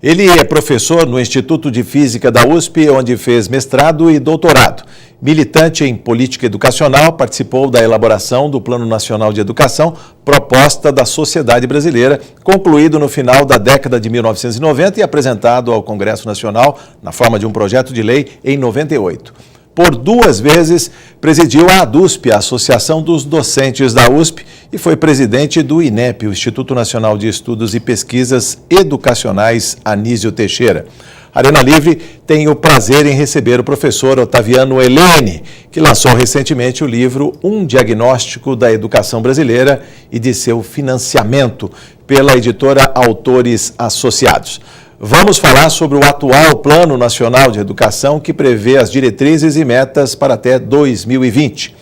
Ele é professor no Instituto de Física da USP, onde fez mestrado e doutorado. Militante em política educacional, participou da elaboração do Plano Nacional de Educação, proposta da sociedade brasileira, concluído no final da década de 1990 e apresentado ao Congresso Nacional na forma de um projeto de lei em 98. Por 2 vezes, presidiu a ADUSP, a Associação dos Docentes da USP, e foi presidente do INEP, o Instituto Nacional de Estudos e Pesquisas Educacionais Anísio Teixeira. Arena Livre tem o prazer em receber o professor Otaviano Helene, que lançou recentemente o livro Um Diagnóstico da Educação Brasileira e de seu financiamento, pela editora Autores Associados. Vamos falar sobre o atual Plano Nacional de Educação, que prevê as diretrizes e metas para até 2020.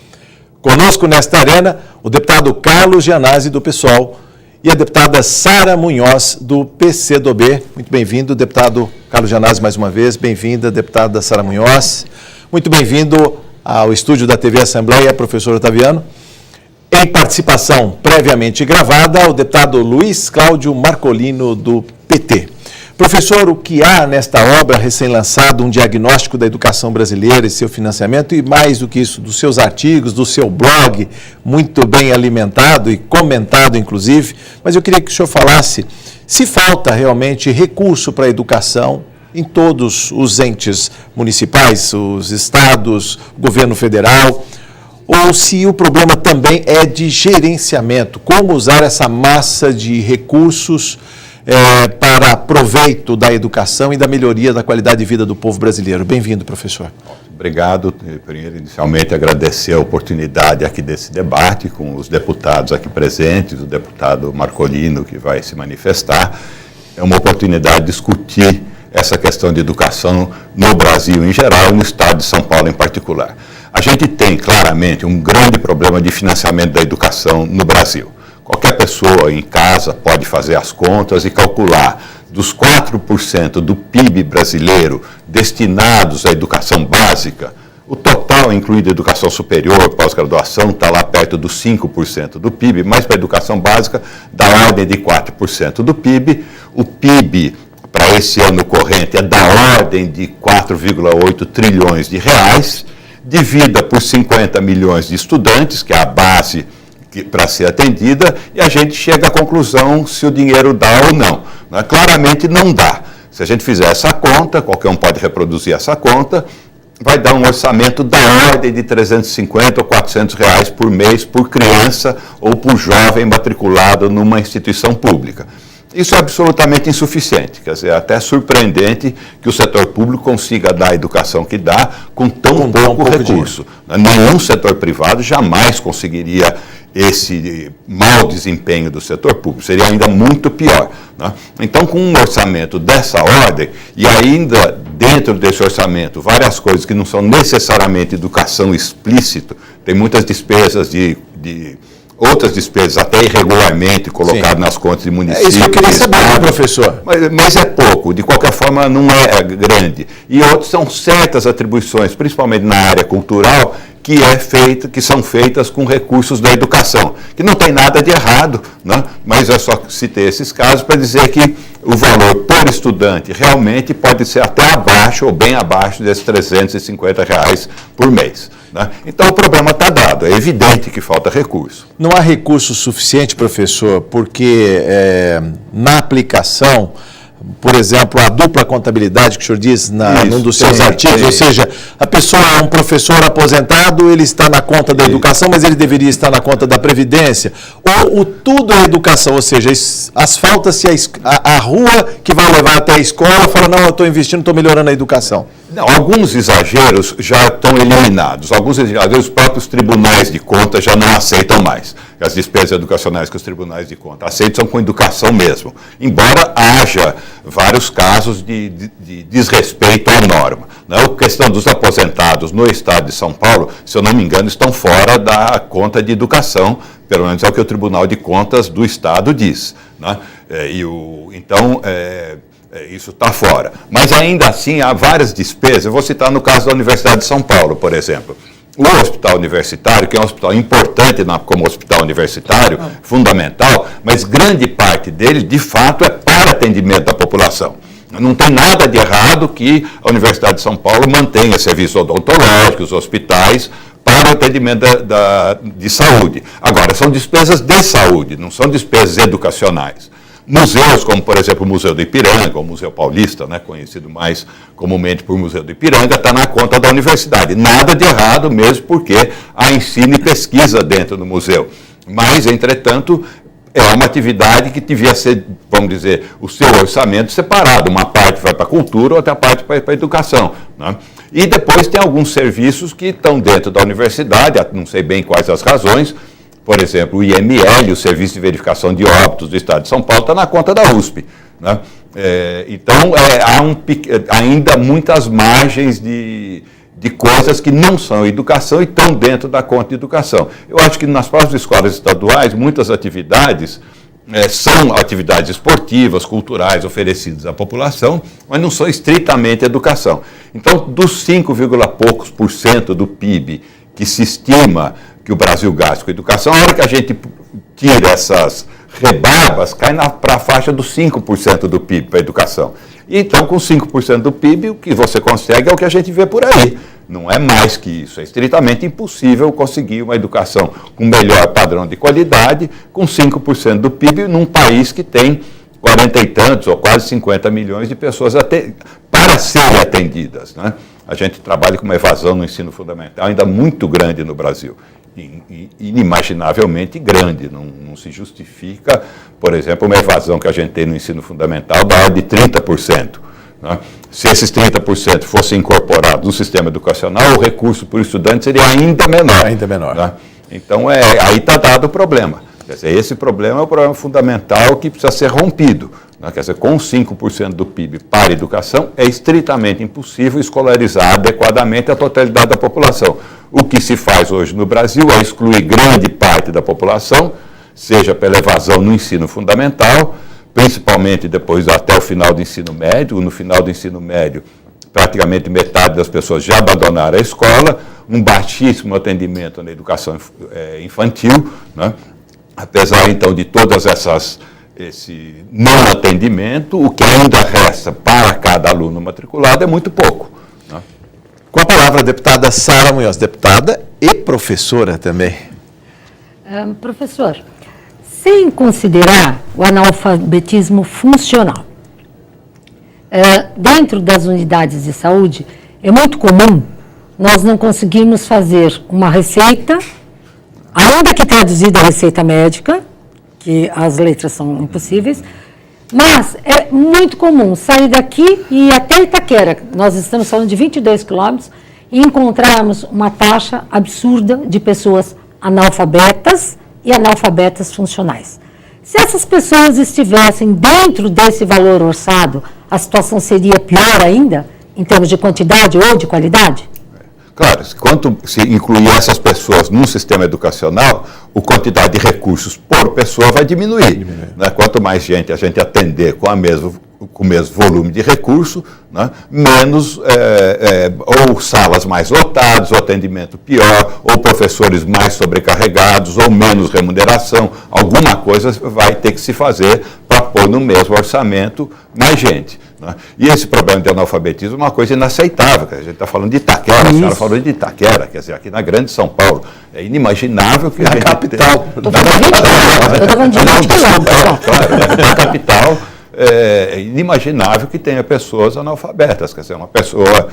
Conosco nesta arena, o deputado Carlos Gianazzi, do PSOL, e a deputada Sara Munhoz, do PCdoB. Muito bem-vindo, deputado Carlos Gianazzi, mais uma vez. Bem-vinda, deputada Sara Munhoz. Muito bem-vindo ao estúdio da TV Assembleia, professor Otaviano. Em participação previamente gravada, o deputado Luiz Cláudio Marcolino, do PT. Professor, o que há nesta obra recém-lançada, um diagnóstico da educação brasileira e seu financiamento, e mais do que isso, dos seus artigos, do seu blog, muito bem alimentado e comentado, inclusive, mas eu queria que o senhor falasse se falta realmente recurso para a educação em todos os entes municipais, os estados, o governo federal, ou se o problema também é de gerenciamento, como usar essa massa de recursos para proveito da educação e da melhoria da qualidade de vida do povo brasileiro. Bem-vindo, professor. Obrigado. Primeiro, inicialmente, agradecer a oportunidade aqui desse debate com os deputados aqui presentes, o deputado Marcolino, que vai se manifestar. É uma oportunidade de discutir essa questão de educação no Brasil em geral e no estado de São Paulo em particular. A gente tem, claramente, um grande problema de financiamento da educação no Brasil. Qualquer pessoa em casa pode fazer as contas e calcular dos 4% do PIB brasileiro destinados à educação básica, o total, incluindo educação superior, pós-graduação, está lá perto dos 5% do PIB, mas para a educação básica, da ordem de 4% do PIB. O PIB para esse ano corrente é da ordem de 4,8 trilhões de reais, divida por 50 milhões de estudantes, que é a base para ser atendida, e a gente chega à conclusão se o dinheiro dá ou não. Claramente não dá. Se a gente fizer essa conta, qualquer um pode reproduzir essa conta, vai dar um orçamento da ordem de 350 ou 400 reais por mês por criança ou por jovem matriculado numa instituição pública. Isso é absolutamente insuficiente, quer dizer, até surpreendente que o setor público consiga dar a educação que dá com tão pouco recurso. Nenhum setor privado jamais conseguiria esse mau desempenho do setor público, seria ainda muito pior. Né? Então, com um orçamento dessa ordem, e ainda dentro desse orçamento, várias coisas que não são necessariamente educação explícito, tem muitas despesas outras despesas, até irregularmente colocadas nas contas de municípios. É isso que eu queria saber, professor. Mas é pouco, de qualquer forma não é grande. E outros são certas atribuições, principalmente na área cultural, que são feitas com recursos da educação, que não tem nada de errado, né? Mas eu só citei esses casos para dizer que o valor por estudante realmente pode ser até abaixo ou bem abaixo desses 350 reais por mês. Né? Então o problema está dado, é evidente que falta recurso. Não há recurso suficiente, professor, porque na aplicação, por exemplo, a dupla contabilidade que o senhor diz num dos seus artigos, ou seja, a pessoa é um professor aposentado, ele está na conta da educação, mas ele deveria estar na conta da Previdência, ou o tudo é educação, ou seja, asfalta-se a rua que vai levar até a escola, fala, não, eu estou investindo, estou melhorando a educação. Não, alguns exageros já estão eliminados. Alguns exageros, os próprios tribunais de contas já não aceitam mais. As despesas educacionais que os tribunais de contas aceitam são com educação mesmo. Embora haja vários casos de desrespeito à norma. A questão dos aposentados no estado de São Paulo, se eu não me engano, estão fora da conta de educação, pelo menos é o que o Tribunal de Contas do Estado diz. Né? Isso está fora. Mas ainda assim há várias despesas. Eu vou citar no caso da Universidade de São Paulo, por exemplo. O hospital universitário, que é um hospital importante como hospital universitário, fundamental, mas grande parte dele, de fato, é para atendimento da população. Não tem nada de errado que a Universidade de São Paulo mantenha serviços odontológicos, hospitais, para o atendimento de saúde. Agora, são despesas de saúde, não são despesas educacionais. Museus, como, por exemplo, o Museu do Ipiranga, o Museu Paulista, né, conhecido mais comumente por Museu do Ipiranga, está na conta da universidade. Nada de errado, mesmo porque há ensino e pesquisa dentro do museu. Mas, entretanto, é uma atividade que devia ser, vamos dizer, o seu orçamento separado. Uma parte vai para a cultura, outra parte para a educação, né? E depois tem alguns serviços que estão dentro da universidade, não sei bem quais as razões. Por exemplo, o IML, o Serviço de Verificação de Óbitos do Estado de São Paulo, está na conta da USP, né? Então, há ainda muitas margens de coisas que não são educação e estão dentro da conta de educação. Eu acho que nas próprias escolas estaduais, muitas atividades são atividades esportivas, culturais, oferecidas à população, mas não são estritamente educação. Então, dos 5, poucos por cento do PIB que se estima que o Brasil gasta com educação, a hora que a gente tira essas rebarbas, cai para a faixa dos 5% do PIB para a educação. Então, com 5% do PIB, o que você consegue é o que a gente vê por aí. Não é mais que isso. É estritamente impossível conseguir uma educação com melhor padrão de qualidade, com 5% do PIB, num país que tem 40 e tantos, ou quase 50 milhões de pessoas para serem atendidas, né? A gente trabalha com uma evasão no ensino fundamental ainda muito grande no Brasil. Inimaginavelmente grande, não se justifica, por exemplo, uma evasão que a gente tem no ensino fundamental da ordem de 30%. Né? Se esses 30% fossem incorporados no sistema educacional, o recurso por estudante seria ainda menor. Ainda menor. Né? Então, aí está dado o problema. Quer dizer, esse problema é o problema fundamental que precisa ser rompido. Né? Quer dizer, com 5% do PIB para a educação, é estritamente impossível escolarizar adequadamente a totalidade da população. O que se faz hoje no Brasil é excluir grande parte da população, seja pela evasão no ensino fundamental, principalmente depois até o final do ensino médio. No final do ensino médio, praticamente metade das pessoas já abandonaram a escola, um baixíssimo atendimento na educação infantil, né? Apesar, então, de todas esse não atendimento, o que ainda resta para cada aluno matriculado é muito pouco, né? Com a palavra, a deputada Sara Munhoz, deputada e professora também. Professor, sem considerar o analfabetismo funcional, dentro das unidades de saúde, é muito comum nós não conseguirmos fazer uma receita, ainda que traduzida a receita médica, que as letras são impossíveis, mas é muito comum sair daqui e ir até Itaquera, nós estamos falando de 22 quilômetros, e encontrarmos uma taxa absurda de pessoas analfabetas e analfabetas funcionais. Se essas pessoas estivessem dentro desse valor orçado, a situação seria pior ainda, em termos de quantidade ou de qualidade? Claro, quanto se incluir essas pessoas num sistema educacional, a quantidade de recursos por pessoa vai diminuir. Né? Quanto mais gente a gente atender com o mesmo volume de recurso, né? Menos ou salas mais lotadas, ou atendimento pior, ou professores mais sobrecarregados, ou menos remuneração. Alguma coisa vai ter que se fazer para pôr no mesmo orçamento mais gente. Né? E esse problema de analfabetismo é uma coisa inaceitável. A gente está falando de Itaquera, a senhora falou de Itaquera, quer dizer, aqui na grande São Paulo. É inimaginável que na capital. Estou falando de 20 quilômetros. Claro, na capital. É inimaginável que tenha pessoas analfabetas. Quer dizer, uma pessoa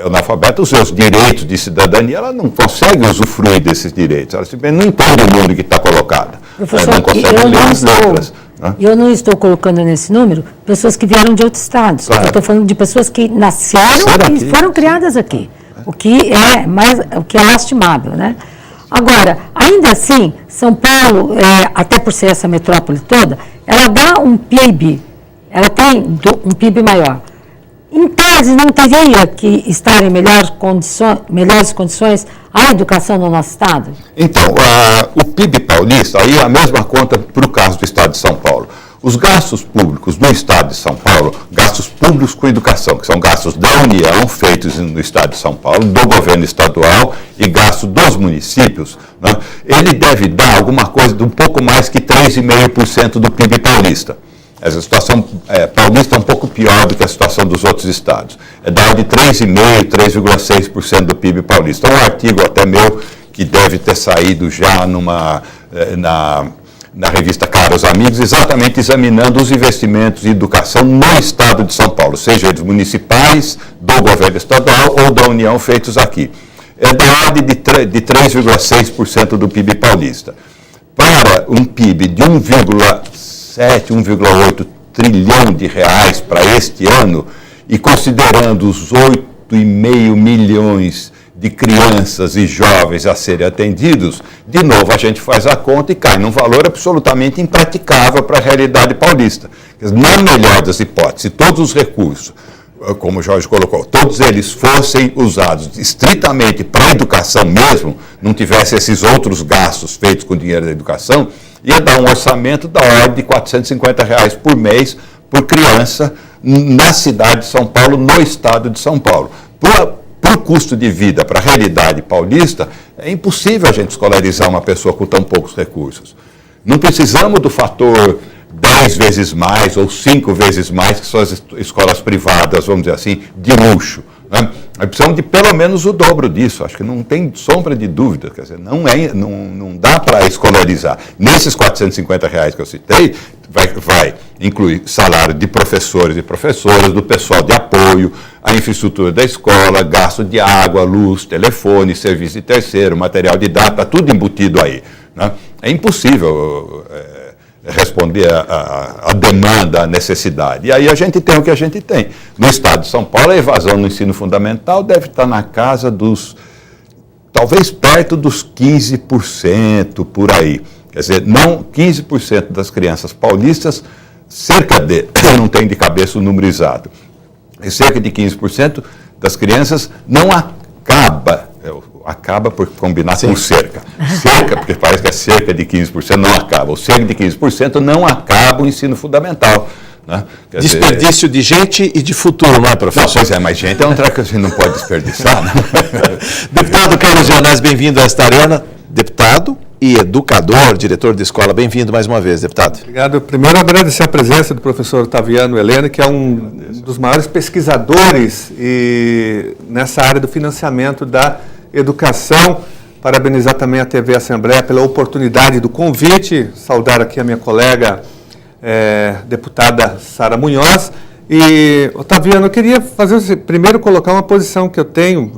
analfabeta, os seus direitos de cidadania, ela não consegue usufruir desses direitos. Ela simplesmente não entende o mundo que está colocada. Professor, não consegue ler as letras. Eu não estou colocando nesse número pessoas que vieram de outros estados. Claro. Eu estou falando de pessoas que nasceram e foram criadas aqui. O que é lastimável, né? Agora, ainda assim, São Paulo, até por ser essa metrópole toda, ela dá um PIB, ela tem um PIB maior. Em tese, não teria que estar em melhores condições a educação no nosso estado? Então, o PIB paulista, aí é a mesma conta para o caso do estado de São Paulo. Os gastos públicos do estado de São Paulo, gastos públicos com educação, que são gastos da União, feitos no estado de São Paulo, do governo estadual e gastos dos municípios, né? Ele deve dar alguma coisa de um pouco mais que 3,5% do PIB paulista. A situação paulista é um pouco pior do que a situação dos outros estados. É da ordem de 3,5%, 3,6% do PIB paulista. Um artigo até meu que deve ter saído já na revista Caros Amigos, exatamente examinando os investimentos em educação no estado de São Paulo, seja eles municipais, do governo estadual ou da União, feitos aqui. É da ordem de 3,6% do PIB paulista. Para um PIB de 1,7, 1,8 trilhão de reais para este ano, e considerando os 8,5 milhões de crianças e jovens a serem atendidos, de novo a gente faz a conta e cai num valor absolutamente impraticável para a realidade paulista. Na melhor das hipóteses, se todos os recursos, como o Jorge colocou, todos eles fossem usados estritamente para a educação mesmo, não tivesse esses outros gastos feitos com dinheiro da educação, ia dar um orçamento da ordem de R$450 por mês por criança na cidade de São Paulo, no estado de São Paulo. Por custo de vida, para a realidade paulista, é impossível a gente escolarizar uma pessoa com tão poucos recursos. Não precisamos do fator 10 vezes mais ou 5 vezes mais que são as escolas privadas, vamos dizer assim, de luxo. Né? Precisamos de pelo menos o dobro disso, acho que não tem sombra de dúvida, quer dizer, não dá para escolarizar. Nesses R$450 que eu citei, vai incluir salário de professores e professoras, do pessoal de apoio, a infraestrutura da escola, gasto de água, luz, telefone, serviço de terceiro, material didático, tudo embutido aí. Né? É impossível responder a demanda, a necessidade. E aí a gente tem o que a gente tem. No estado de São Paulo, a evasão no ensino fundamental deve estar na casa talvez perto dos 15%, por aí. Quer dizer, não 15% das crianças paulistas, eu não tenho de cabeça o número exato, cerca de 15% das crianças não acaba por combinar com cerca, porque parece que é cerca de 15% não acaba, ou cerca de 15% não acaba o ensino fundamental. Né? Desperdício de gente e de futuro, não é, professor? Não, pois é, mas gente é um treco que a gente não pode desperdiçar. Né? Deputado Carlos Leonés, bem-vindo a esta arena. Deputado e educador, diretor de escola, bem-vindo mais uma vez, deputado. Obrigado. Primeiro, agradecer a presença do professor Otaviano Helena, que é um dos maiores pesquisadores nessa área do financiamento da educação. Parabenizar também a TV Assembleia pela oportunidade do convite, saudar aqui a minha colega, deputada Sara Munhoz. E, Otaviano, eu queria primeiro colocar uma posição que eu tenho,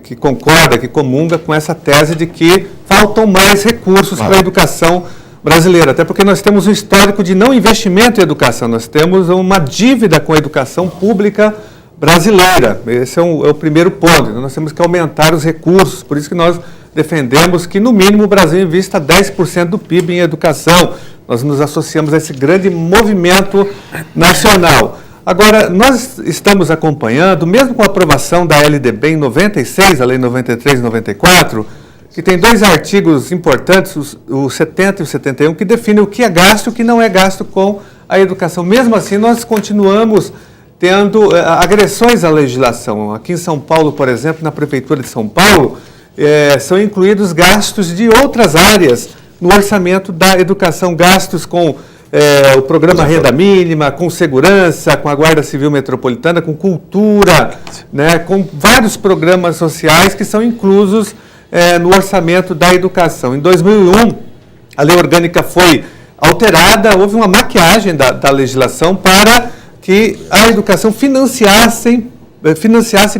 que concorda, que comunga com essa tese de que faltam mais recursos para a educação brasileira, até porque nós temos um histórico de não investimento em educação, nós temos uma dívida com a educação pública brasileira, esse é o primeiro ponto, então nós temos que aumentar os recursos, por isso que nós defendemos que no mínimo o Brasil invista 10% do PIB em educação, nós nos associamos a esse grande movimento nacional. Agora, nós estamos acompanhando, mesmo com a aprovação da LDB em 96, a Lei 93 e 94, que tem dois artigos importantes, o 70 e o 71, que definem o que é gasto e o que não é gasto com a educação. Mesmo assim, nós continuamos tendo agressões à legislação. Aqui em São Paulo, por exemplo, na Prefeitura de São Paulo, são incluídos gastos de outras áreas no orçamento da educação, gastos com o programa Renda Mínima, com segurança, com a Guarda Civil Metropolitana, com cultura, né, com vários programas sociais que são inclusos no orçamento da educação. Em 2001, a lei orgânica foi alterada, houve uma maquiagem da legislação para que a educação financiasse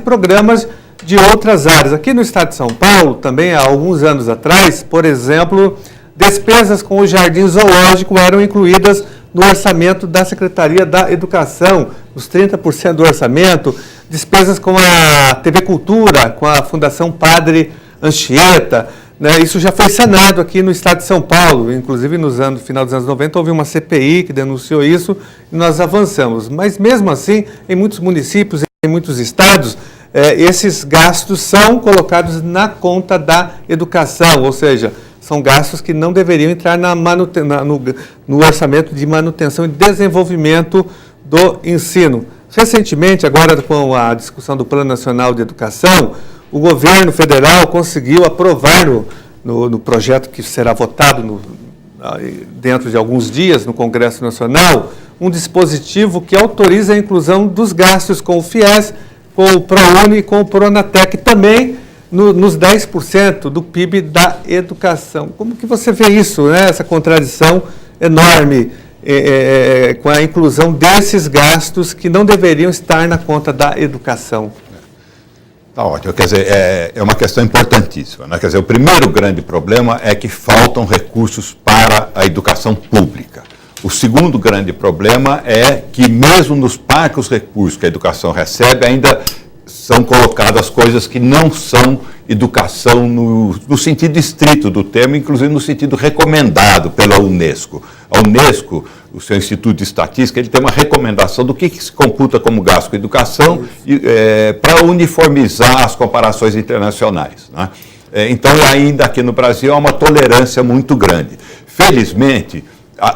programas de outras áreas. Aqui no estado de São Paulo, também há alguns anos atrás, por exemplo, despesas com o Jardim Zoológico eram incluídas no orçamento da Secretaria da Educação, os 30% do orçamento, despesas com a TV Cultura, com a Fundação Padre Anchieta, né? Isso já foi sanado aqui no estado de São Paulo, inclusive no final dos anos 90 houve uma CPI que denunciou isso e nós avançamos. Mas mesmo assim, em muitos municípios, em muitos estados, esses gastos são colocados na conta da educação, ou seja, são gastos que não deveriam entrar no orçamento de manutenção e desenvolvimento do ensino. Recentemente, agora com a discussão do Plano Nacional de Educação, o governo federal conseguiu aprovar no projeto que será votado dentro de alguns dias no Congresso Nacional, um dispositivo que autoriza a inclusão dos gastos com o FIES, com o ProUni e com o Pronatec, também nos 10% do PIB da educação. Como que você vê isso, né? Essa contradição enorme com a inclusão desses gastos que não deveriam estar na conta da educação? Tá ótimo, quer dizer, é uma questão importantíssima, né? Quer dizer, o primeiro grande problema é que faltam recursos para a educação pública. O segundo grande problema é que mesmo nos parcos recursos que a educação recebe, ainda são colocadas coisas que não são educação no sentido estrito do termo, inclusive no sentido recomendado pela Unesco. A Unesco, o seu Instituto de Estatística, ele tem uma recomendação do que se computa como gasto com educação para uniformizar as comparações internacionais, né? Então, ainda aqui no Brasil, há uma tolerância muito grande. Felizmente,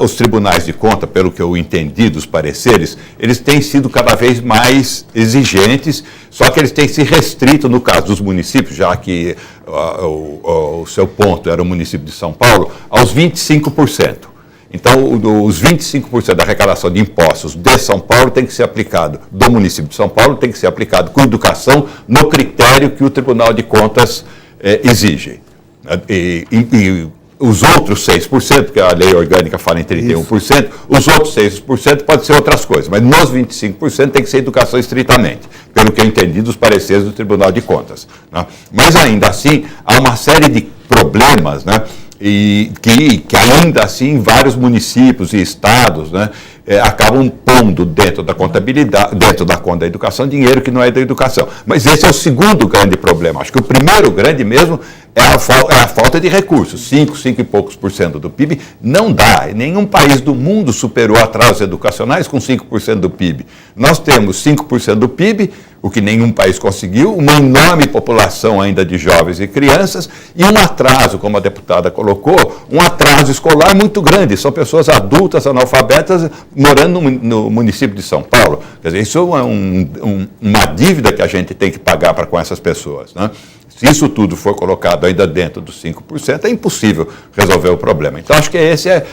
os tribunais de conta, pelo que eu entendi dos pareceres, eles têm sido cada vez mais exigentes, só que eles têm se restrito, no caso dos municípios, já que o seu ponto era o município de São Paulo, aos 25%. Então, os 25% da arrecadação de impostos de São Paulo tem que ser aplicado, do município de São Paulo, tem que ser aplicado com educação no critério que o Tribunal de Contas exige. Os outros 6%, porque a lei orgânica fala em 31%, os outros 6% pode ser outras coisas, mas nos 25% tem que ser educação estritamente, pelo que eu entendi dos pareceres do Tribunal de Contas, né? Mas ainda assim, há uma série de problemas, né? E que ainda assim vários municípios e estados, né, acabam pondo dentro da contabilidade, dentro da conta da educação, dinheiro que não é da educação. Mas esse é o segundo grande problema. Acho que o primeiro grande mesmo é a falta de recursos. 5 e poucos por cento do PIB não dá. Nenhum país do mundo superou atrasos educacionais com 5% do PIB. Nós temos 5% do PIB, o que nenhum país conseguiu, uma enorme população ainda de jovens e crianças e um atraso, como a deputada colocou, um atraso escolar muito grande. São pessoas adultas, analfabetas, morando no município de São Paulo. Quer dizer, isso é uma dívida que a gente tem que pagar para com essas pessoas, né? Se isso tudo for colocado ainda dentro dos 5%, é impossível resolver o problema. Então, acho que esse é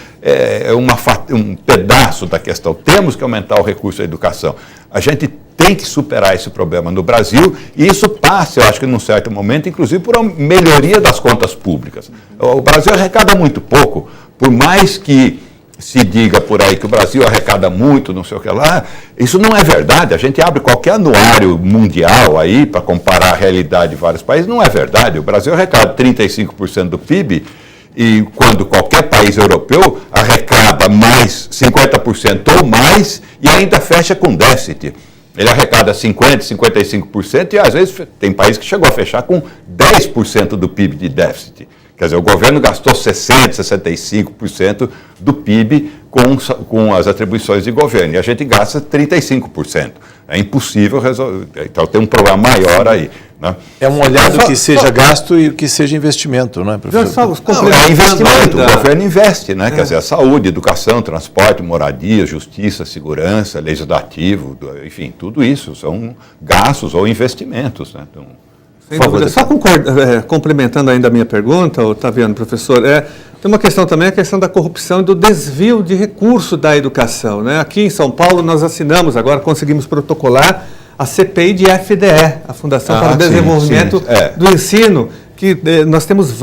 um pedaço da questão. Temos que aumentar o recurso à educação. A gente tem que superar esse problema no Brasil e isso passa, eu acho que num certo momento, inclusive por uma melhoria das contas públicas. O Brasil arrecada muito pouco, por mais que se diga por aí que o Brasil arrecada muito, não sei o que lá, isso não é verdade. A gente abre qualquer anuário mundial aí para comparar a realidade de vários países, não é verdade. O Brasil arrecada 35% do PIB e quando qualquer país europeu arrecada mais 50% ou mais e ainda fecha com déficit. Ele arrecada 50%, 55% e às vezes tem país que chegou a fechar com 10% do PIB de déficit. Quer dizer, o governo gastou 60%, 65% do PIB com as atribuições de governo, e a gente gasta 35%. É impossível resolver. Então tem um problema maior aí, né? É um olhar do que seja gasto e o que seja investimento, não é, professor? É investimento, o governo investe, né? Quer dizer, a saúde, educação, transporte, moradia, justiça, segurança, legislativo, enfim, tudo isso são gastos ou investimentos, né? Então, sem dúvida. Só complementando ainda a minha pergunta, Otaviano, professor, tem uma questão também, a questão da corrupção e do desvio de recurso da educação, né? Aqui em São Paulo nós assinamos, agora conseguimos protocolar a CPI de FDE, a Fundação para o Desenvolvimento do Ensino, que nós temos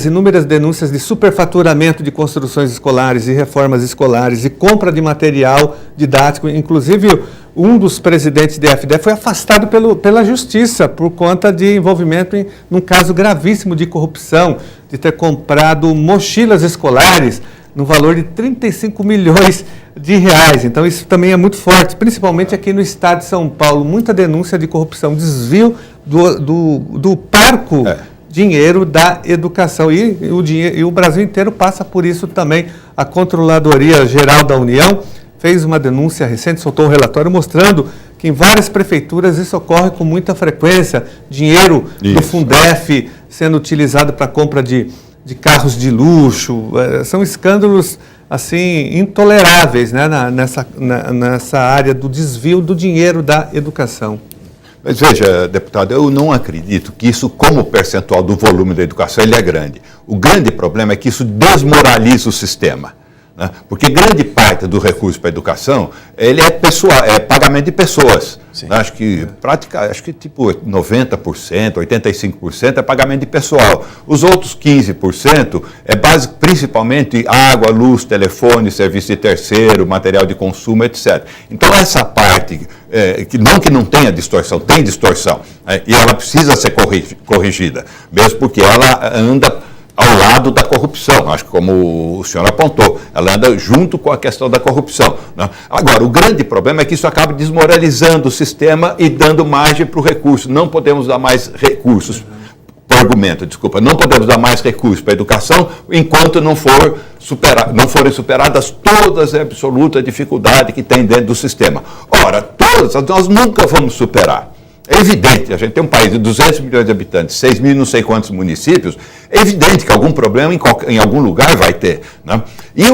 inúmeras denúncias de superfaturamento de construções escolares e reformas escolares e compra de material didático. Inclusive, um dos presidentes da FDE foi afastado pela Justiça por conta de envolvimento num caso gravíssimo de corrupção, de ter comprado mochilas escolares no valor de 35 milhões de reais. Então, isso também é muito forte, principalmente aqui no estado de São Paulo. Muita denúncia de corrupção, desvio do parco dinheiro da educação. E o Brasil inteiro passa por isso também. A Controladoria Geral da União fez uma denúncia recente, soltou um relatório mostrando que em várias prefeituras isso ocorre com muita frequência. Dinheiro do Fundef sendo utilizado para compra de carros de luxo. São escândalos assim intoleráveis, né, nessa área do desvio do dinheiro da educação. Mas veja, deputado, eu não acredito que isso, como percentual do volume da educação, ele é grande. O grande problema é que isso desmoraliza o sistema. né? Porque grande parte do recurso para a educação, ele é pessoal, é pagamento de pessoas. Né? Acho que tipo 90%, 85% é pagamento de pessoal. Os outros 15% é principalmente água, luz, telefone, serviço de terceiro, material de consumo, etc. Então essa parte, que não tenha distorção, tem distorção, né? E ela precisa ser corrigida, mesmo porque ela anda ao lado da corrupção, acho que como o senhor apontou, ela anda junto com a questão da corrupção, né? Agora, o grande problema é que isso acaba desmoralizando o sistema e dando margem para o recurso. Não podemos dar mais recursos, não podemos dar mais recursos para a educação enquanto não forem superadas todas as absolutas dificuldades que tem dentro do sistema. Ora, todas nós nunca vamos superar. É evidente, a gente tem um país de 200 milhões de habitantes, 6 mil não sei quantos municípios, é evidente que algum problema em algum lugar vai ter, né? E a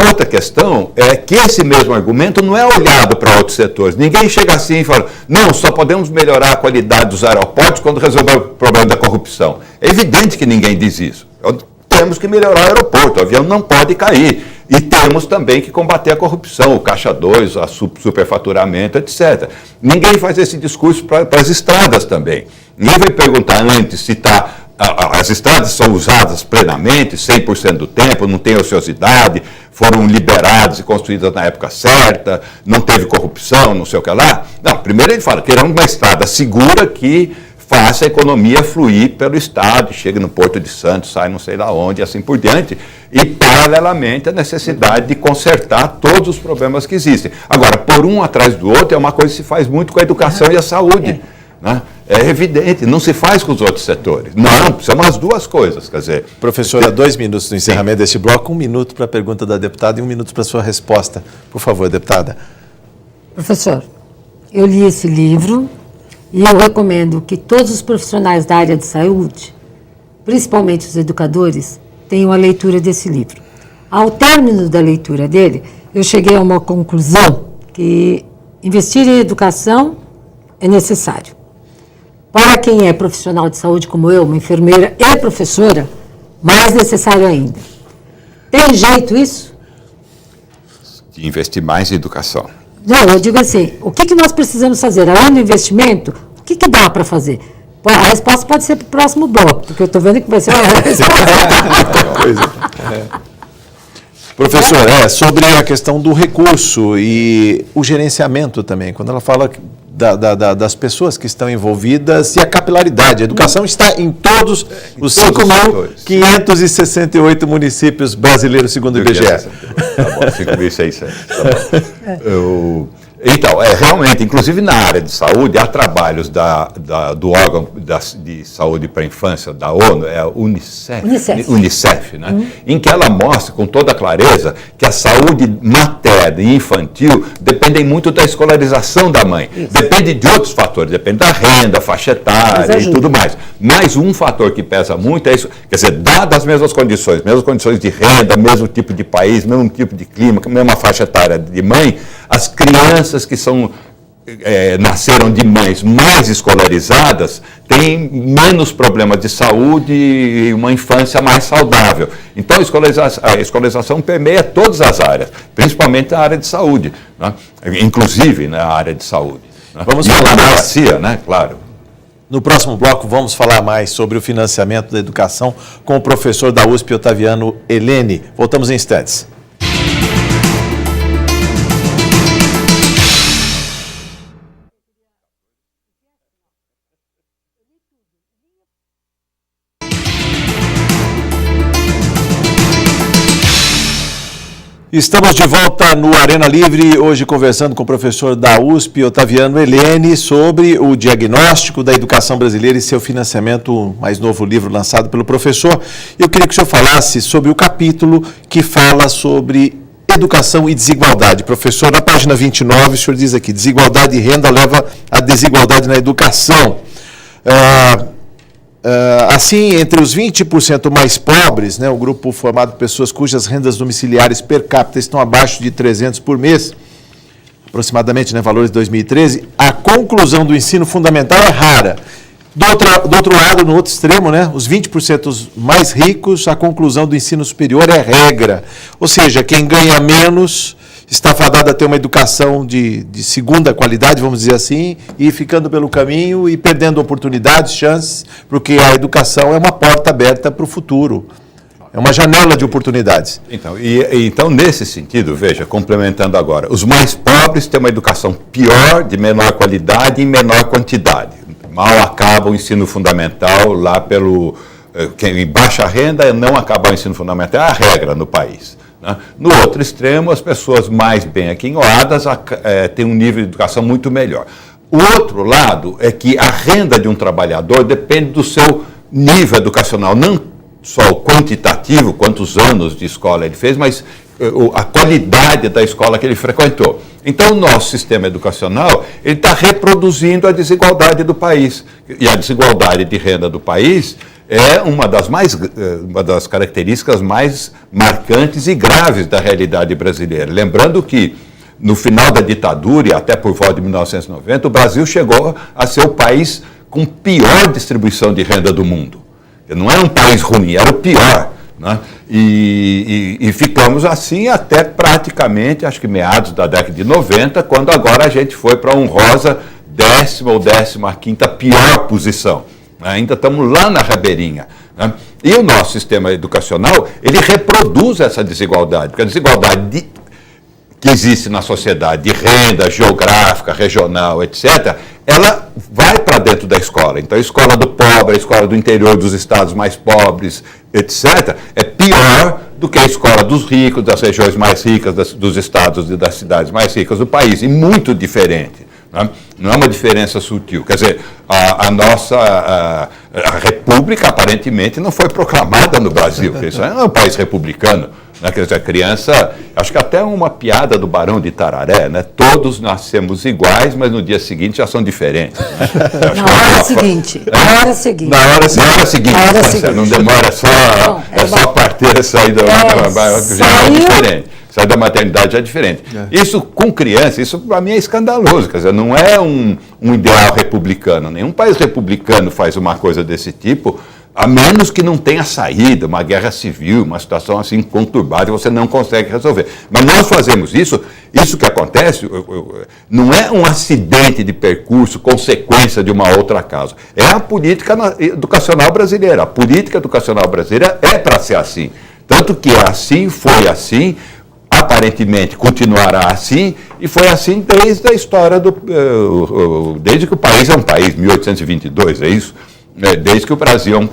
outra questão é que esse mesmo argumento não é olhado para outros setores. Ninguém chega assim e fala, não, só podemos melhorar a qualidade dos aeroportos quando resolver o problema da corrupção. É evidente que ninguém diz isso. Temos que melhorar o aeroporto, o avião não pode cair. E temos também que combater a corrupção, o Caixa 2, o superfaturamento, etc. Ninguém faz esse discurso para as estradas também. Ninguém vai perguntar antes se as estradas são usadas plenamente, 100% do tempo, não tem ociosidade, foram liberadas e construídas na época certa, não teve corrupção, não sei o que lá. Não, primeiro ele fala, queremos uma estrada segura que faça a economia fluir pelo Estado, chegue no Porto de Santos, sai não sei lá onde, e assim por diante, e paralelamente a necessidade de consertar todos os problemas que existem. Agora, por um atrás do outro, é uma coisa que se faz muito com a educação e a saúde. Né? É evidente, não se faz com os outros setores. Não, são as duas coisas, quer dizer... Professora, 2 minutos no encerramento desse bloco, 1 minuto para a pergunta da deputada e 1 minuto para a sua resposta. Por favor, deputada. Professor, eu li esse livro e eu recomendo que todos os profissionais da área de saúde, principalmente os educadores, tenham a leitura desse livro. Ao término da leitura dele, eu cheguei a uma conclusão que investir em educação é necessário. Para quem é profissional de saúde como eu, uma enfermeira e professora, mais necessário ainda. Tem jeito isso? De investir mais em educação. Não, eu digo assim, o que nós precisamos fazer? Além do investimento, o que dá para fazer? A resposta pode ser para o próximo bloco, porque eu estou vendo que vai ser uma resposta. Professor, sobre a questão do recurso e o gerenciamento também, quando ela fala das pessoas que estão envolvidas e a capilaridade. A educação está em todos os 5.568 municípios brasileiros, segundo o IBGE. Tá bom, 5.600. Tá bom. Então, realmente, inclusive na área de saúde, há trabalhos do órgão de saúde para a infância da ONU, é a Unicef, né? Em que ela mostra com toda clareza que a saúde materna e infantil dependem muito da escolarização da mãe. Isso. Depende de outros fatores, depende da renda, faixa etária e tudo mais. Mas um fator que pesa muito é isso, quer dizer, dadas as mesmas condições de renda, mesmo tipo de país, mesmo tipo de clima, mesma faixa etária de mãe, as crianças que nasceram de mães mais escolarizadas têm menos problemas de saúde e uma infância mais saudável. Então, a escolarização permeia todas as áreas, principalmente a área de saúde, né? Inclusive na área de saúde. Né? Vamos falar mais, né? Claro. No próximo bloco, vamos falar mais sobre o financiamento da educação com o professor da USP, Otaviano Helene. Voltamos em instantes. Estamos de volta no Arena Livre, hoje conversando com o professor da USP, Otaviano Helene, sobre o diagnóstico da educação brasileira e seu financiamento, o mais novo livro lançado pelo professor. Eu queria que o senhor falasse sobre o capítulo que fala sobre educação e desigualdade. Professor, na página 29, o senhor diz aqui, desigualdade de renda leva à desigualdade na educação. Assim, entre os 20% mais pobres, né, o grupo formado por pessoas cujas rendas domiciliares per capita estão abaixo de 300 por mês, aproximadamente, né, valores de 2013, a conclusão do ensino fundamental é rara. Do outro lado, no outro extremo, né, os 20% mais ricos, a conclusão do ensino superior é regra. Ou seja, quem ganha menos está fadado a ter uma educação de segunda qualidade, vamos dizer assim, e ficando pelo caminho e perdendo oportunidades, chances, porque a educação é uma porta aberta para o futuro. É uma janela de oportunidades. Então, nesse sentido, veja, complementando agora, os mais pobres têm uma educação pior, de menor qualidade e em menor quantidade. Mal acaba o ensino fundamental lá quem em baixa renda não acaba o ensino fundamental, é a regra no país. Né? No outro extremo, as pessoas mais bem aquinhoadas têm um nível de educação muito melhor. O outro lado é que a renda de um trabalhador depende do seu nível educacional, não só o quantitativo, quantos anos de escola ele fez, mas a qualidade da escola que ele frequentou. Então, o nosso sistema educacional está reproduzindo a desigualdade do país. E a desigualdade de renda do país é uma das características mais marcantes e graves da realidade brasileira. Lembrando que, no final da ditadura e até por volta de 1990, o Brasil chegou a ser o país com pior distribuição de renda do mundo. Não era um país ruim, era o pior. Né? E ficamos assim até praticamente, acho que meados da década de 90, quando agora a gente foi para a honrosa 10ª ou 15ª pior posição. Ainda estamos lá na rabeirinha. Né? E o nosso sistema educacional, ele reproduz essa desigualdade, porque a desigualdade que existe na sociedade de renda geográfica, regional, etc., ela vai para dentro da escola. Então, a escola do pobre, a escola do interior dos estados mais pobres, etc., é pior do que a escola dos ricos, das regiões mais ricas, dos estados e das cidades mais ricas do país, e muito diferente. Né? Não é uma diferença sutil. Quer dizer, a República, aparentemente, não foi proclamada no Brasil, porque isso é um país republicano. Né? Quer dizer, a criança, acho que até uma piada do Barão de Itararé, né? Todos nascemos iguais, mas no dia seguinte já são diferentes. Né? Na hora seguinte. Não demora, só a parteira sair da já é diferente. Sai da maternidade já é diferente. Isso com criança, isso para mim é escandaloso. Quer dizer, não é um ideal republicano. Nenhum país republicano faz uma coisa desse tipo, a menos que não tenha saída, uma guerra civil, uma situação assim conturbada, e você não consegue resolver. Mas nós fazemos isso que acontece não é um acidente de percurso, consequência de uma outra causa. É a política educacional brasileira. A política educacional brasileira é para ser assim. Tanto que é assim, foi assim, aparentemente continuará assim, e foi assim desde a história desde que o país é um país, 1822, é isso? Desde que o Brasil é um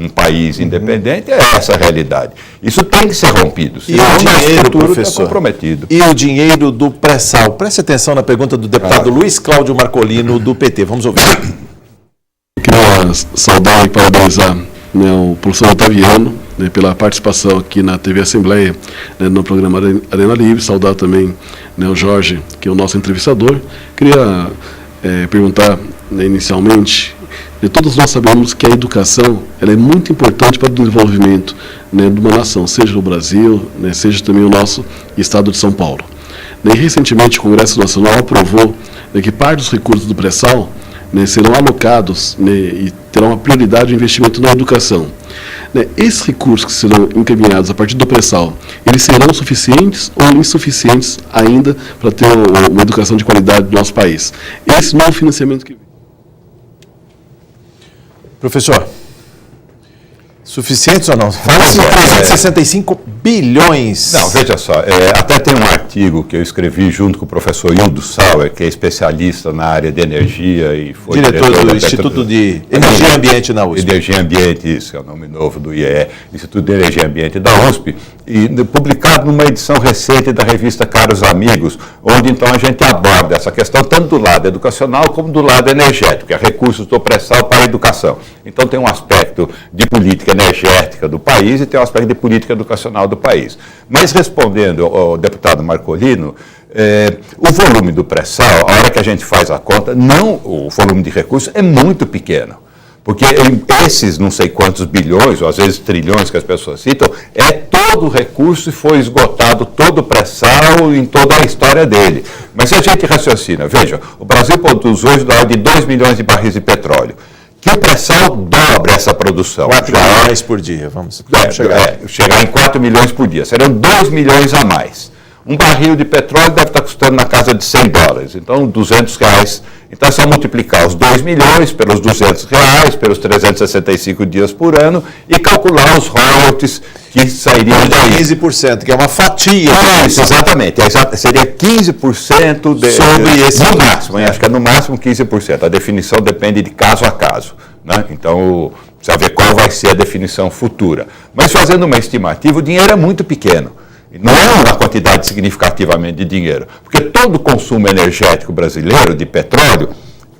país independente, é essa a realidade. Isso tem que ser rompido, senão o dinheiro, professor, está comprometido. E o dinheiro do pré-sal? Preste atenção na pergunta do deputado Luiz Cláudio Marcolino, do PT. Vamos ouvir. Eu queria saudar e parabenizar o professor Otaviano pela participação aqui na TV Assembleia, no programa Arena Livre. Saudar também o Jorge, que é o nosso entrevistador. Queria perguntar inicialmente, todos nós sabemos que a educação ela é muito importante para o desenvolvimento de uma nação, seja no Brasil, seja também o nosso estado de São Paulo. E recentemente o Congresso Nacional aprovou que parte dos recursos do pré-sal serão alocados e terão uma prioridade de investimento na educação. Esses recursos que serão encaminhados a partir do pré-sal, eles serão suficientes ou insuficientes ainda para ter uma educação de qualidade no nosso país? Esse não é o financiamento que... Professor, suficientes ou não? Fala-se de 365 bilhões. Não, veja só, até tem um artigo que eu escrevi junto com o professor Hildo Sauer, que é especialista na área de energia e foi diretor do Instituto de Energia e Ambiente na USP. Energia e Ambiente, isso é o nome novo do IEE, Instituto de Energia e Ambiente da USP, e publicado numa edição recente da revista Caros Amigos, onde então a gente aborda essa questão tanto do lado educacional como do lado energético, que é recursos do pré-sal para a educação. Então tem um aspecto de política energética do país e tem um aspecto de política educacional do país. Mas respondendo ao deputado Marcolino, o volume do pré-sal, a hora que a gente faz a conta, o volume de recursos é muito pequeno. Porque esses não sei quantos bilhões, ou às vezes trilhões que as pessoas citam, é todo o recurso e foi esgotado todo o pré-sal em toda a história dele. Mas se a gente raciocina, veja, o Brasil produz hoje da ordem de 2 milhões de barris de petróleo. que o pré-sal dobre essa produção. 4 milhões por dia, vamos chegar em 4 milhões por dia. Serão 2 milhões a mais. Um barril de petróleo deve estar custando na casa de $100, então R$200. Então é só multiplicar os 2 milhões pelos R$200, pelos 365 dias por ano e calcular os royalties que sairiam daí. 15%, que é uma fatia. Isso, exatamente. Seria 15% sobre esse no máximo, acho que é no máximo 15%. A definição depende de caso a caso, né? Então, precisa ver qual vai ser a definição futura. Mas fazendo uma estimativa, o dinheiro é muito pequeno. Não é uma quantidade significativamente de dinheiro, porque todo o consumo energético brasileiro de petróleo,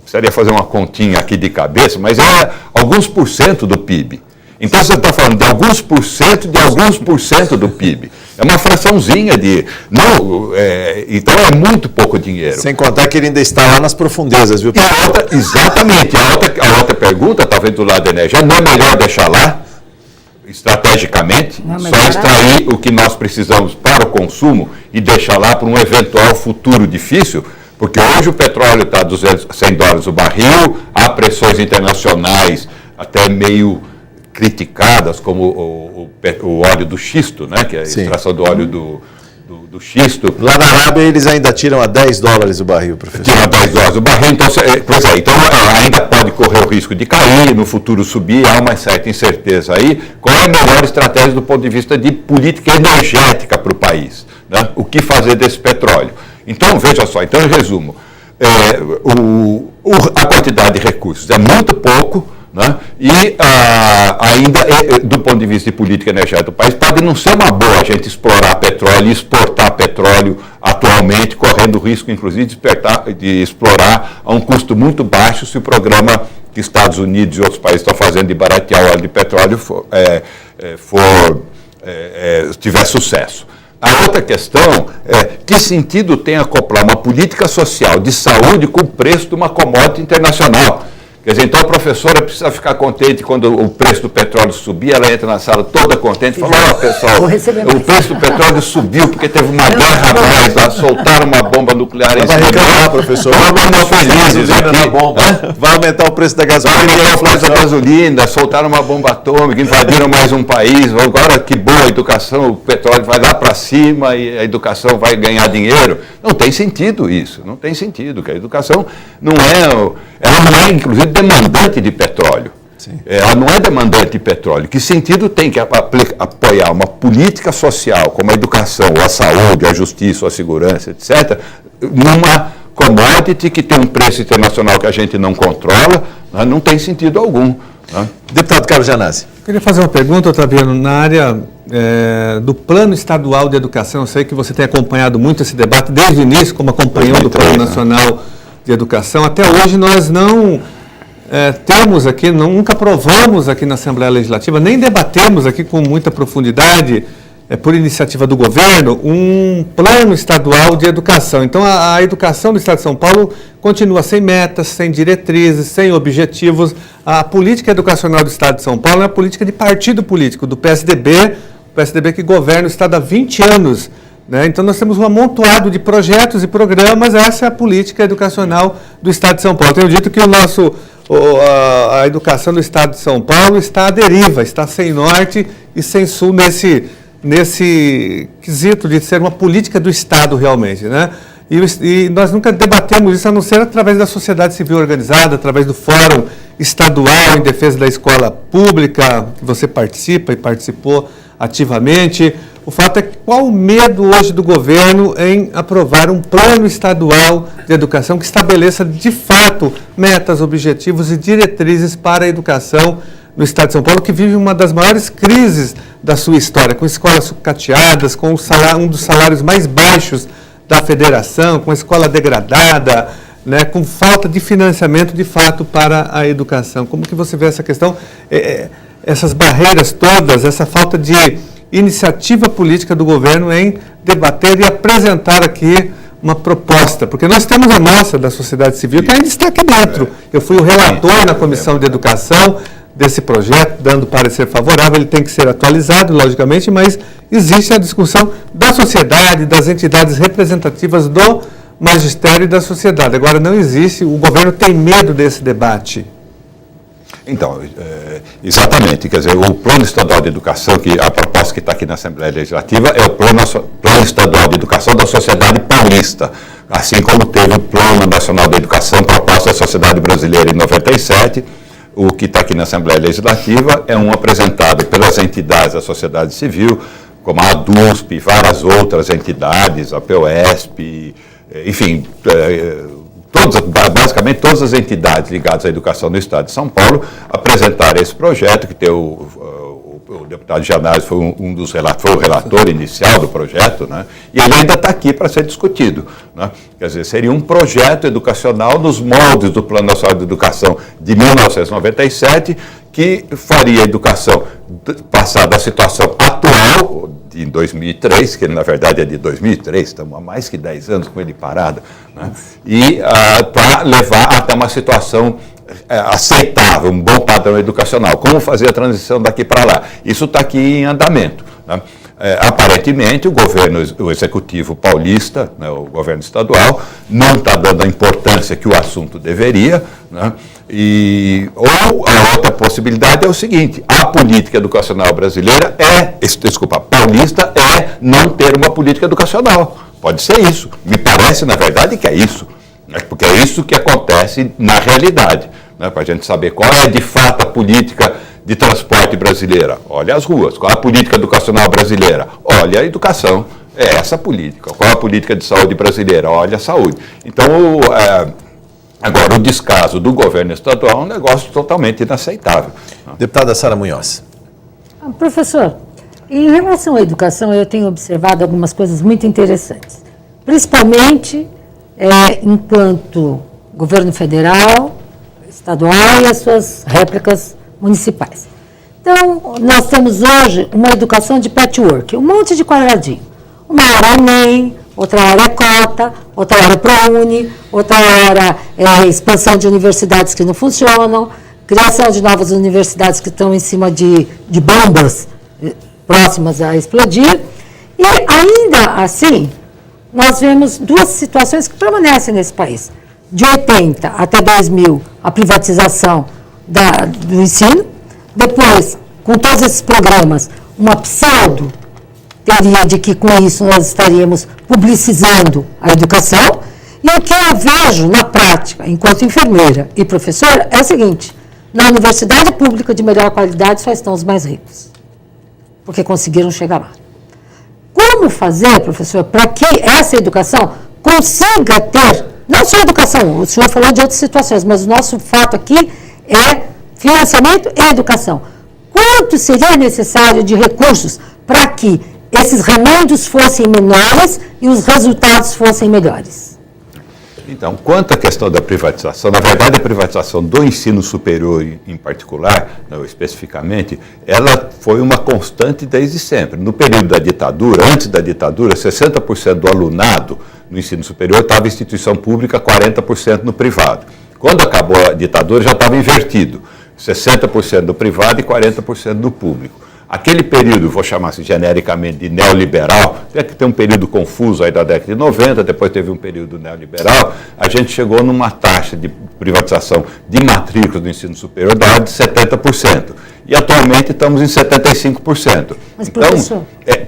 precisaria fazer uma continha aqui de cabeça, mas é alguns por cento do PIB. Então você está falando de alguns por cento do PIB. É uma fraçãozinha de... então é muito pouco dinheiro. Sem contar que ele ainda está lá nas profundezas, viu? Exatamente. A outra pergunta, talvez do lado energético, não é melhor deixar lá? Estrategicamente, só extrair o que nós precisamos para o consumo e deixar lá para um eventual futuro difícil, porque hoje o petróleo está a $100 o barril, há pressões internacionais até meio criticadas, como o óleo do xisto, né, que é a extração do óleo do xisto. Lá na Arábia eles ainda tiram a $10 o barril, professor. Tiram a $10 o barril, então ainda pode correr o risco de cair, no futuro subir, há uma certa incerteza aí. Qual é a melhor estratégia do ponto de vista de política energética para o país? Né? O que fazer desse petróleo? Então, veja só, então eu resumo. A quantidade de recursos é muito pouco, né? E ainda, do ponto de vista de política energética do país, pode não ser uma boa a gente explorar petróleo e exportar petróleo atualmente, correndo o risco, inclusive, de explorar a um custo muito baixo se o programa que Estados Unidos e outros países estão fazendo de baratear o óleo de petróleo tiver sucesso. A outra questão é que sentido tem acoplar uma política social de saúde com o preço de uma commodity internacional. Quer dizer, então a professora precisa ficar contente quando o preço do petróleo subir, ela entra na sala toda contente e fala, pessoal, o preço do petróleo subiu porque teve uma guerra a mais lá, soltaram uma bomba nuclear em cima reclamar, professor. Vamos felizes aqui. Vai aumentar o preço da gasolina. Vai aumentar o preço da gasolina, soltaram uma bomba atômica, invadiram mais um país, agora que boa a educação, o petróleo vai lá para cima e a educação vai ganhar dinheiro. Não tem sentido isso, não tem sentido, que a educação ela não é, inclusive, demandante de petróleo. Sim. Ela não é demandante de petróleo. Que sentido tem que apoiar uma política social, como a educação, ou a saúde, a justiça, ou a segurança, etc., numa commodity que tem um preço internacional que a gente não controla? Né? Não tem sentido algum. Né? Deputado Carlos Gianazzi. Queria fazer uma pergunta, Otaviano, na área do Plano Estadual de Educação. Eu sei que você tem acompanhado muito esse debate desde o início, como acompanhou do Plano Nacional de Educação. Até hoje nós não temos aqui, nunca aprovamos aqui na Assembleia Legislativa, nem debatemos aqui com muita profundidade, por iniciativa do governo, um plano estadual de educação. Então, a educação do Estado de São Paulo continua sem metas, sem diretrizes, sem objetivos. A política educacional do Estado de São Paulo é a política de partido político, do PSDB, o PSDB que governa o Estado há 20 anos. Né? Então, nós temos um amontoado de projetos e programas, essa é a política educacional do Estado de São Paulo. Tenho dito que a educação do Estado de São Paulo está à deriva, está sem norte e sem sul nesse quesito de ser uma política do Estado realmente, né? E nós nunca debatemos isso, a não ser através da sociedade civil organizada, através do Fórum Estadual em Defesa da Escola Pública, que você participa e participou ativamente. O fato é que qual o medo hoje do governo em aprovar um plano estadual de educação que estabeleça, de fato, metas, objetivos e diretrizes para a educação no Estado de São Paulo, que vive uma das maiores crises da sua história, com escolas sucateadas, com um dos salários mais baixos da federação, com a escola degradada, né, com falta de financiamento, de fato, para a educação. Como que você vê essa questão, essas barreiras todas, essa falta de iniciativa política do governo em debater e apresentar aqui uma proposta? Porque nós temos a nossa, da sociedade civil, que ainda está aqui dentro. Eu fui o relator na Comissão de Educação desse projeto, dando parecer favorável, ele tem que ser atualizado, logicamente, mas existe a discussão da sociedade, das entidades representativas do magistério e da sociedade. Agora, não existe, o governo tem medo desse debate. Então, exatamente, quer dizer, o Plano Estadual de Educação, que a proposta que está aqui na Assembleia Legislativa é o Plano Estadual de Educação da Sociedade Paulista, assim como teve o Plano Nacional de Educação proposta da Sociedade Brasileira em 97, o que está aqui na Assembleia Legislativa é um apresentado pelas entidades da sociedade civil, como a ADUSP e várias outras entidades, a POSP, enfim, basicamente todas as entidades ligadas à educação no Estado de São Paulo apresentaram esse projeto, que tem o deputado Gianazzi foi foi o relator inicial do projeto, né? E ele ainda está aqui para ser discutido, né? Quer dizer, seria um projeto educacional nos moldes do Plano Nacional de Educação de 1997, que faria a educação passar da situação atual, de 2003, que na verdade é de 2003, estamos há mais que 10 anos com ele parado, né? E para levar até uma situação aceitável, um bom padrão educacional. Como fazer a transição daqui para lá? Isso está aqui em andamento, né? Aparentemente, o executivo paulista, né, o governo estadual, não está dando a importância que o assunto deveria, né? Ou a outra possibilidade é o seguinte: a política educacional brasileira paulista é não ter uma política educacional. Pode ser isso. Me parece, na verdade, que é isso, né? Porque é isso que acontece na realidade, né? Para a gente saber qual é de fato a política de transporte brasileira, olha as ruas. Qual é a política educacional brasileira? Olha a educação, é essa a política. Qual é a política de saúde brasileira? Olha a saúde. Então, agora, o descaso do governo estadual é um negócio totalmente inaceitável. Deputada Sara Munhoz. Professor, em relação à educação, eu tenho observado algumas coisas muito interessantes, principalmente enquanto governo federal, estadual e as suas réplicas municipais. Então, nós temos hoje uma educação de patchwork, um monte de quadradinho. Uma hora Enem, outra hora é cota, outra hora ProUni, outra hora é expansão de universidades que não funcionam, criação de novas universidades que estão em cima de bombas próximas a explodir. E ainda assim, nós vemos duas situações que permanecem nesse país. De 80 até 2000, a privatização do ensino, depois, com todos esses programas, uma pseudo-teoria de que com isso nós estaríamos publicizando a educação, e o que eu vejo na prática, enquanto enfermeira e professora, é o seguinte: na universidade pública de melhor qualidade só estão os mais ricos, porque conseguiram chegar lá. Como fazer, professor, para que essa educação consiga ter, não só educação, o senhor falou de outras situações, mas o nosso fato aqui é financiamento e educação. Quanto seria necessário de recursos para que esses remendos fossem menores e os resultados fossem melhores? Então, quanto à questão da privatização, na verdade a privatização do ensino superior em particular, não, especificamente, ela foi uma constante desde sempre. No período da ditadura, antes da ditadura, 60% do alunado no ensino superior estava em instituição pública, 40% no privado. Quando acabou a ditadura, já estava invertido, 60% do privado e 40% do público. Aquele período, vou chamar assim genericamente de neoliberal, tem um período confuso aí da década de 90, depois teve um período neoliberal, a gente chegou numa taxa de privatização de matrículas do ensino superior da ordem de 70%. E atualmente estamos em 75%. Mas, então, professor,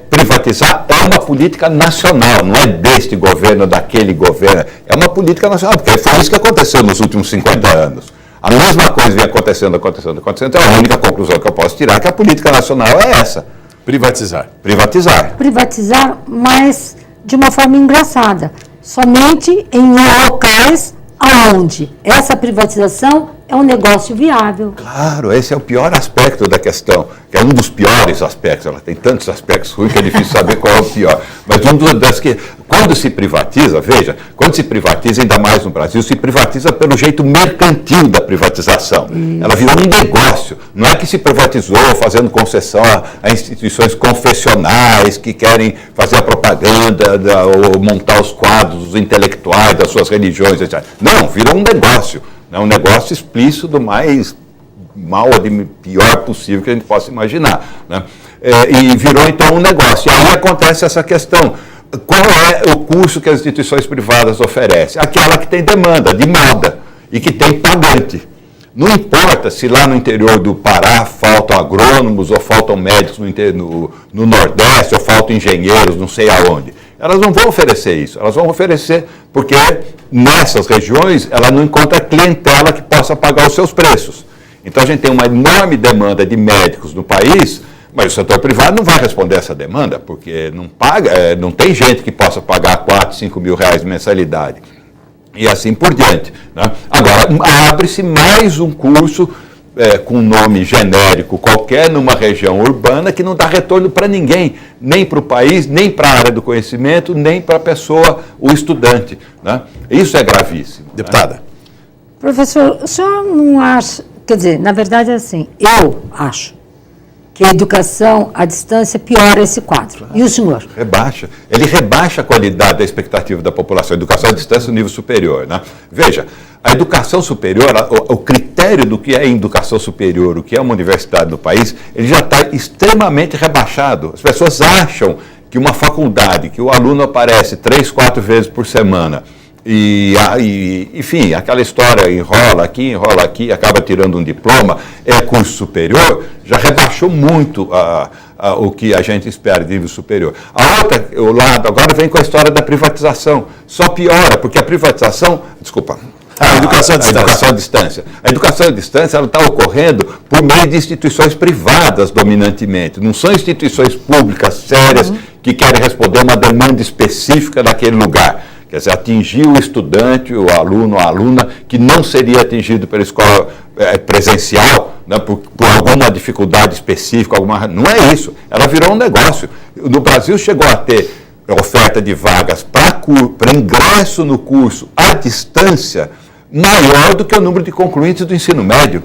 privatizar é uma política nacional, não é deste governo, daquele governo, é uma política nacional, porque foi isso que aconteceu nos últimos 50 anos. A mesma coisa vem acontecendo. Então, a única conclusão que eu posso tirar é que a política nacional é essa. Privatizar. Privatizar, mas de uma forma engraçada. Somente em locais onde essa privatização é um negócio viável. Claro, esse é o pior aspecto da questão, que é um dos piores aspectos. Ela tem tantos aspectos ruins que é difícil saber qual é o pior. Mas um dos que, quando se privatiza, veja, quando se privatiza, ainda mais no Brasil, se privatiza pelo jeito mercantil da privatização. Ela virou um negócio. Não é que se privatizou fazendo concessão a instituições confessionais que querem fazer a propaganda ou montar os quadros dos intelectuais das suas religiões, etc. Não, virou um negócio. É um negócio explícito do mais mal ou pior possível que a gente possa imaginar, né? E virou então um negócio. E aí acontece essa questão: qual é o curso que as instituições privadas oferecem? Aquela que tem demanda, de moda, e que tem pagante. Não importa se lá no interior do Pará faltam agrônomos ou faltam médicos no Nordeste ou faltam engenheiros, não sei aonde. Elas não vão oferecer isso. Elas vão oferecer porque nessas regiões ela não encontra clientela que possa pagar os seus preços. Então a gente tem uma enorme demanda de médicos no país, mas o setor privado não vai responder essa demanda, porque não paga, não tem gente que possa pagar 4, 5 mil reais de mensalidade. E assim por diante. Né? Agora, abre-se mais um curso com nome genérico qualquer numa região urbana que não dá retorno para ninguém, nem para o país, nem para a área do conhecimento, nem para a pessoa, o estudante. Né? Isso é gravíssimo. Deputada. Né? Professor, o senhor não acha, quer dizer, na verdade é assim, eu acho que a educação à distância piora esse quadro. Claro. E o senhor? Rebaixa. Ele rebaixa a qualidade da expectativa da população. A educação à distância no nível superior. Né? Veja, a educação superior, o critério do que é educação superior, o que é uma universidade no país, ele já está extremamente rebaixado. As pessoas acham que uma faculdade, que o aluno aparece 3, 4 vezes por semana, enfim, aquela história enrola aqui, acaba tirando um diploma, é curso superior, já rebaixou muito o que a gente espera de nível superior. O lado agora vem com a história da privatização. Só piora, porque a privatização, a educação à distância. A educação à distância ela está ocorrendo por meio de instituições privadas, dominantemente. Não são instituições públicas sérias que querem responder uma demanda específica daquele lugar. Quer dizer, atingir o estudante, o aluno, a aluna, que não seria atingido pela escola presencial, né, por alguma dificuldade específica, não é isso. Ela virou um negócio. No Brasil chegou a ter oferta de vagas para ingresso no curso à distância maior do que o número de concluintes do ensino médio.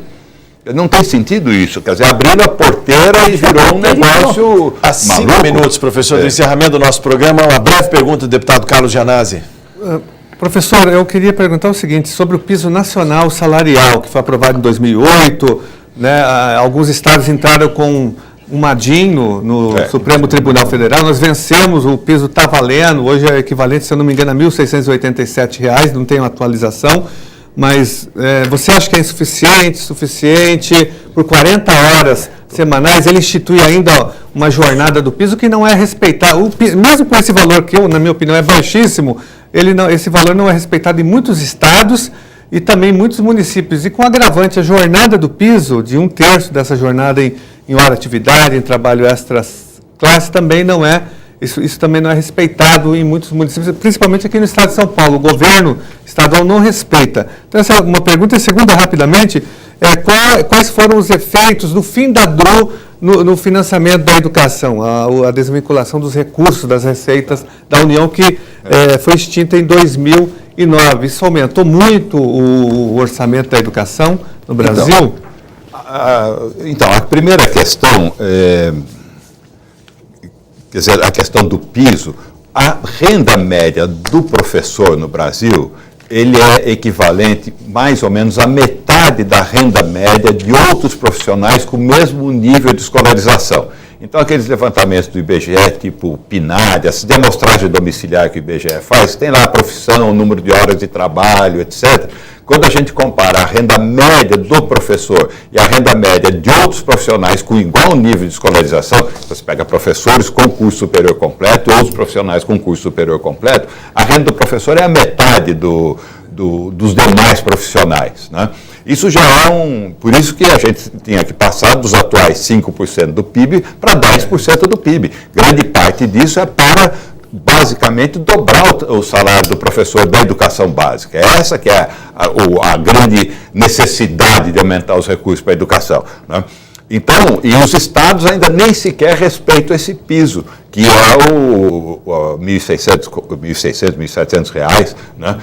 Não tem sentido isso, quer dizer, abrindo a porteira e virou um negócio Há 5 minutos, professor, do encerramento do nosso programa, uma breve pergunta do deputado Carlos Gianazzi. Professor, eu queria perguntar o seguinte, sobre o piso nacional salarial, que foi aprovado em 2008, né, alguns estados entraram com um madinho no Supremo Tribunal Federal, nós vencemos, o piso está valendo, hoje é equivalente, se eu não me engano, a R$ 1.687, não tem uma atualização, mas você acha que é suficiente, por 40 horas semanais, ele institui ainda uma jornada do piso que não é respeitado, mesmo com esse valor que, na minha opinião, é baixíssimo, esse valor não é respeitado em muitos estados e também em muitos municípios, e com agravante, a jornada do piso, de 1/3 dessa jornada em hora atividade, em trabalho extra-classe, também não é, isso também não é respeitado em muitos municípios, principalmente aqui no estado de São Paulo. O governo estadual não respeita. Então, essa é uma pergunta. E a segunda, rapidamente, quais foram os efeitos do fim da DRU no financiamento da educação, a desvinculação dos recursos, das receitas da União, que foi extinta em 2009. Isso aumentou muito o orçamento da educação no Brasil? Então, a primeira questão, quer dizer, a questão do piso, a renda média do professor no Brasil, ele é equivalente mais ou menos à metade da renda média de outros profissionais com o mesmo nível de escolarização. Então, aqueles levantamentos do IBGE, tipo PNAD, essa demonstragem domiciliar que o IBGE faz, tem lá a profissão, o número de horas de trabalho, etc. Quando a gente compara a renda média do professor e a renda média de outros profissionais com igual nível de escolarização, você pega professores com curso superior completo e outros profissionais com curso superior completo, a renda do professor é a metade dos demais profissionais, né? Isso já é por isso que a gente tinha que passar dos atuais 5% do PIB para 10% do PIB. Grande parte disso é para, basicamente, dobrar o salário do professor da educação básica. Essa que é a grande necessidade de aumentar os recursos para a educação, né? Então, e os estados ainda nem sequer respeitam esse piso, que é o R$ 1.600, R$ 1.700, né?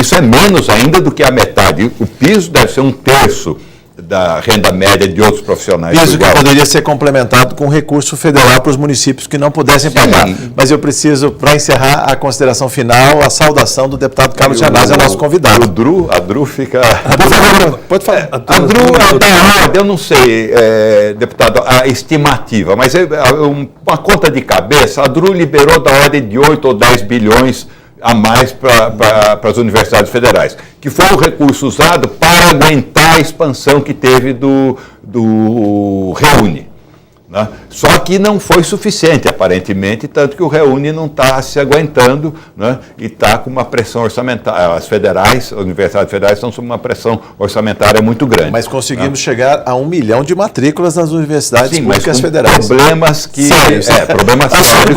Isso é menos ainda do que a metade. O piso deve ser 1/3 da renda média de outros profissionais. Piso que poderia ser complementado com recurso federal para os municípios que não pudessem pagar. Mas eu preciso, para encerrar a consideração final, a saudação do deputado Carlos Gianazzi, nosso convidado. A DRU fica... Pode falar. A DRU é da ordem, eu não sei, deputado, a estimativa, mas uma conta de cabeça, a DRU liberou da ordem de 8 ou 10 bilhões a mais para as universidades federais, que foi o recurso usado para aguentar a expansão que teve do Reúne. Né? Só que não foi suficiente, aparentemente, tanto que o Reúne não está se aguentando, né? E está com uma pressão orçamentária. As universidades federais estão sob uma pressão orçamentária muito grande. Mas conseguimos chegar a 1 milhão de matrículas nas universidades públicas federais. Problemas que... problemas sérios.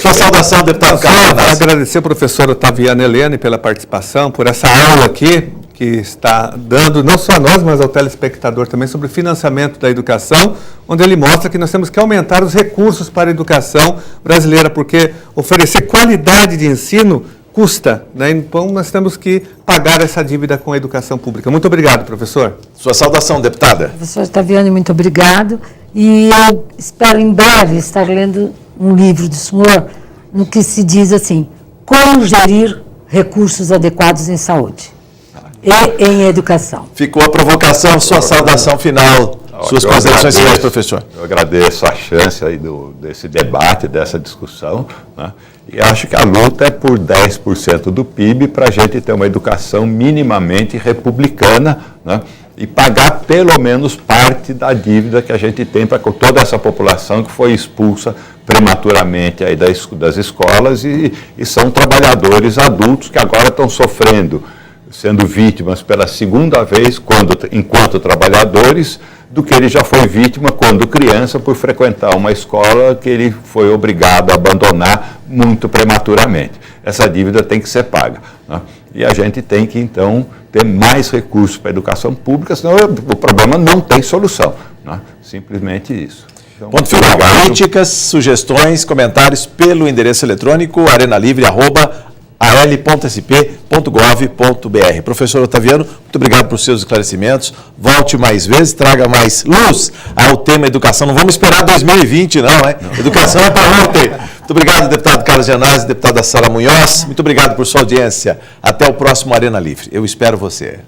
Sua saudação, deputado Carlos. Agradecer ao professor Otaviano Helene pela participação, por essa aula aqui, que está dando, não só a nós, mas ao telespectador também, sobre o financiamento da educação, onde ele mostra que nós temos que aumentar os recursos para a educação brasileira, porque oferecer qualidade de ensino custa, né? Então nós temos que pagar essa dívida com a educação pública. Muito obrigado, professor. Sua saudação, deputada. Professor Otaviano, muito obrigado. E eu espero em breve estar lendo um livro do senhor, no que se diz assim, como gerir recursos adequados em saúde e em educação. Ficou a provocação, sua saudação final, suas considerações finais, professor. Eu agradeço a chance aí desse debate, dessa discussão, né? E acho que a luta é por 10% do PIB para a gente ter uma educação minimamente republicana, né? E pagar pelo menos parte da dívida que a gente tem para toda essa população que foi expulsa prematuramente aí das escolas e são trabalhadores adultos que agora estão sendo vítimas pela segunda vez, enquanto trabalhadores, do que ele já foi vítima quando criança por frequentar uma escola que ele foi obrigado a abandonar muito prematuramente. Essa dívida tem que ser paga, né? E a gente tem que, então, ter mais recursos para a educação pública, senão o problema não tem solução, né? Simplesmente isso. Então, ponto final. Críticas, sugestões, comentários pelo endereço eletrônico al.sp.gov.br. Professor Otaviano, muito obrigado por seus esclarecimentos. Volte mais vezes, traga mais luz ao tema educação. Não vamos esperar 2020, não, né? Educação é para ontem. Muito obrigado, deputado Carlos Gianazzi, deputada Sara Munhoz. Muito obrigado por sua audiência. Até o próximo Arena Livre. Eu espero você.